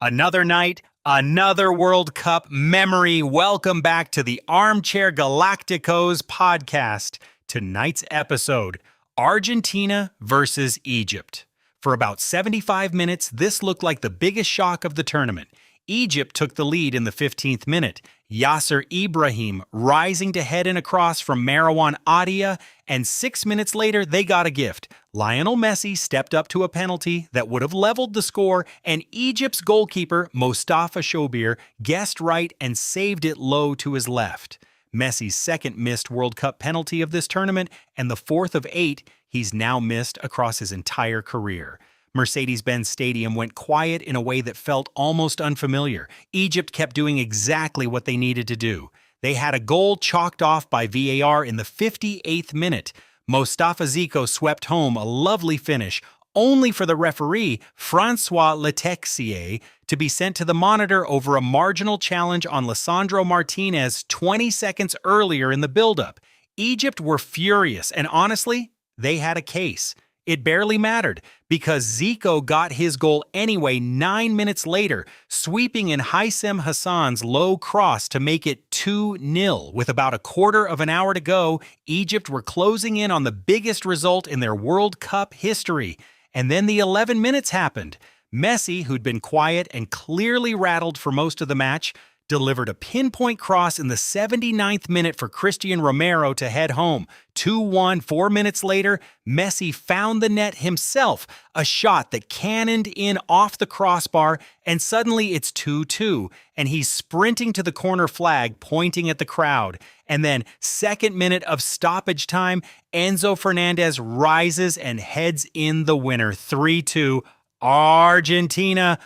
Another night, another World Cup memory. Welcome back to the Armchair Galactico's podcast. Tonight's episode, Argentina versus Egypt. For about 75 minutes, this looked like the biggest shock of the tournament. Egypt took the lead in the 15th minute. Yasser Ibrahim rising to head in a cross from Marwan Adia, and 6 minutes later, they got a gift. Lionel Messi stepped up to a penalty that would have leveled the score, and Egypt's goalkeeper, Mostafa Shobir, guessed right and saved it low to his left. Messi's second missed World Cup penalty of this tournament, and the fourth of 8 he's now missed across his entire career. Mercedes-Benz Stadium went quiet in a way that felt almost unfamiliar. Egypt kept doing exactly what they needed to do. They had a goal chalked off by VAR in the 58th minute. Mostafa Zico swept home a lovely finish, only for the referee, Francois Letexier, to be sent to the monitor over a marginal challenge on Lisandro Martinez 20 seconds earlier in the build-up. Egypt were furious, and honestly, they had a case. It barely mattered, because Zico got his goal anyway 9 minutes later, sweeping in Hossam Hassan's low cross to make it 2-0. With about a quarter of an hour to go, Egypt were closing in on the biggest result in their World Cup history. And then the 11 minutes happened. Messi, who'd been quiet and clearly rattled for most of the match, delivered a pinpoint cross in the 79th minute for Cristian Romero to head home. 2-1. 4 minutes later, Messi found the net himself, a shot that cannoned in off the crossbar, and suddenly it's 2-2, and he's sprinting to the corner flag, pointing at the crowd. And then, second minute of stoppage time, Enzo Fernández rises and heads in the winner. 3-2. Argentina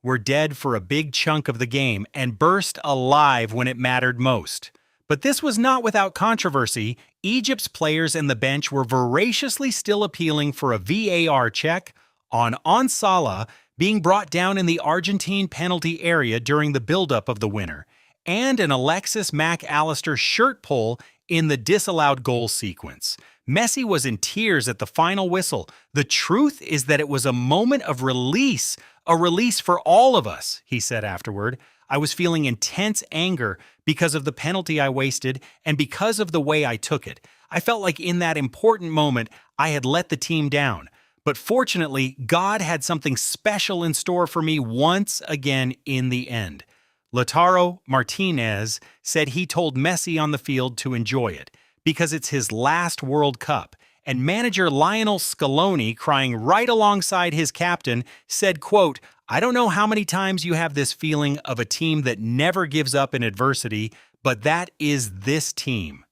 were dead for a big chunk of the game and burst alive when it mattered most. But this was not without controversy. Egypt's players and the bench were voraciously still appealing for a VAR check on Salah being brought down in the Argentine penalty area during the buildup of the winner, and an Alexis Mac Allister shirt pull in the disallowed goal sequence. Messi was in tears at the final whistle. The truth is that it was a moment of release, a release for all of us, he said afterward. I was feeling intense anger because of the penalty I wasted and because of the way I took it. I felt like in that important moment, I had let the team down. But fortunately, God had something special in store for me once again in the end. Lautaro Martinez said he told Messi on the field to enjoy it, because it's his last World Cup. And manager Lionel Scaloni, crying right alongside his captain, said, quote, I don't know how many times you have this feeling of a team that never gives up in adversity, but that is this team.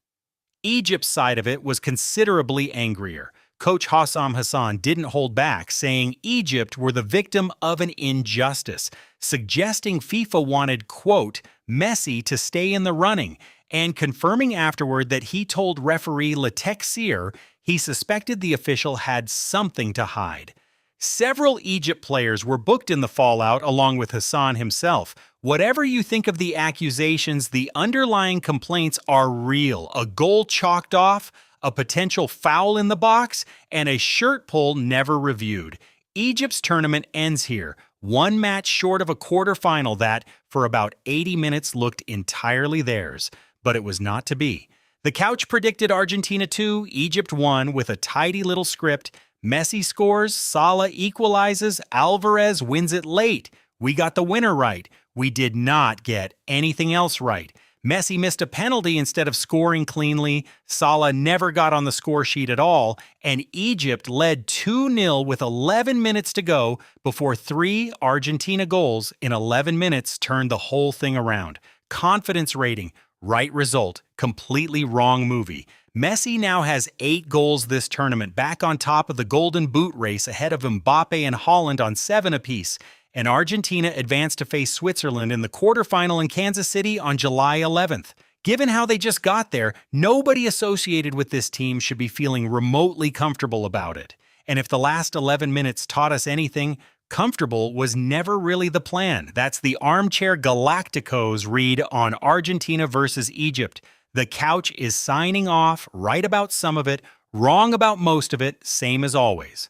Egypt's side of it was considerably angrier. Coach Hossam Hassan didn't hold back, saying Egypt were the victim of an injustice, suggesting FIFA wanted, quote, Messi to stay in the running, and confirming afterward that he told referee Letexier he suspected the official had something to hide. Several Egypt players were booked in the fallout along with Hassan himself. Whatever you think of the accusations, the underlying complaints are real. A goal chalked off, a potential foul in the box, and a shirt pull never reviewed. Egypt's tournament ends here, one match short of a quarterfinal that, for about 80 minutes, looked entirely theirs. But it was not to be. The couch predicted Argentina 2, Egypt 1 with a tidy little script. Messi scores, Salah equalizes, Alvarez wins it late. We got the winner right. We did not get anything else right. Messi missed a penalty instead of scoring cleanly. Salah never got on the score sheet at all. And Egypt led 2-0 with 11 minutes to go before 3 Argentina goals in 11 minutes turned the whole thing around. Confidence rating, right result, completely wrong movie. Messi now has 8 goals this tournament, back on top of the Golden Boot race ahead of Mbappe and Haaland on 7 apiece. And Argentina advanced to face Switzerland in the quarterfinal in Kansas City on July 11th. Given how they just got there, nobody associated with this team should be feeling remotely comfortable about it. And if the last 11 minutes taught us anything, comfortable was never really the plan. That's the Armchair Galactico's read on Argentina versus Egypt. The couch is signing off, right about some of it, wrong about most of it, same as always.